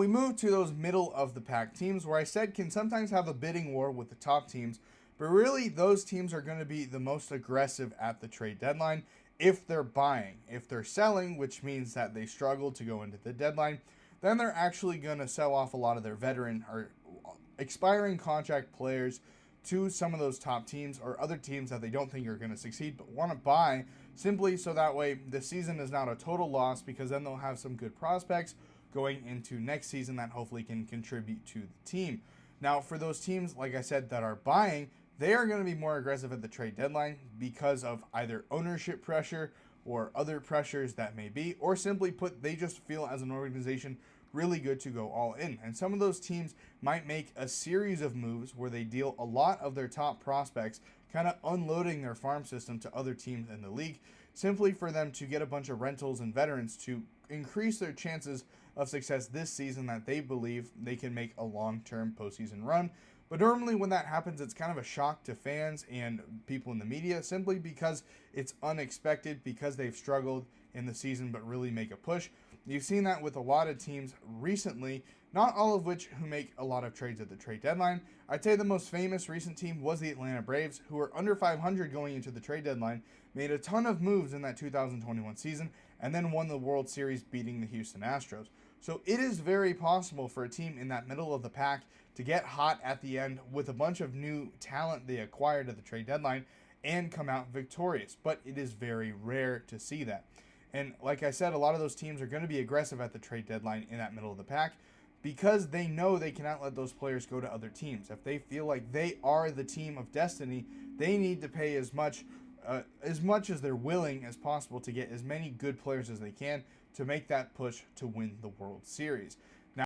We move to those middle of the pack teams where I said can sometimes have a bidding war with the top teams, but really those teams are going to be the most aggressive at the trade deadline if they're buying. If they're selling, which means that they struggle to go into the deadline, then they're actually going to sell off a lot of their veteran or expiring contract players to some of those top teams or other teams that they don't think are going to succeed but want to buy, simply so that way the season is not a total loss, because then they'll have some good prospects going into next season that hopefully can contribute to the team. Now, for those teams, like I said, that are buying, they are going to be more aggressive at the trade deadline because of either ownership pressure or other pressures that may be, or simply put, they just feel as an organization really good to go all in. And some of those teams might make a series of moves where they deal a lot of their top prospects, kind of unloading their farm system to other teams in the league, simply for them to get a bunch of rentals and veterans to increase their chances of success this season, that they believe they can make a long-term postseason run. But normally when that happens, it's kind of a shock to fans and people in the media, simply because it's unexpected, because they've struggled in the season but really make a push. You've seen that with a lot of teams recently, not all of which who make a lot of trades at the trade deadline. I'd say the most famous recent team was the Atlanta Braves, who were under 500 going into the trade deadline, made a ton of moves in that 2021 season, and then won the World Series beating the Houston Astros. So it is very possible for a team in that middle of the pack to get hot at the end with a bunch of new talent they acquired at the trade deadline and come out victorious. But it is very rare to see that. And like I said, a lot of those teams are going to be aggressive at the trade deadline in that middle of the pack, because they know they cannot let those players go to other teams. If they feel like they are the team of destiny, they need to pay as much as they're willing as possible to get as many good players as they can to make that push to win the World Series.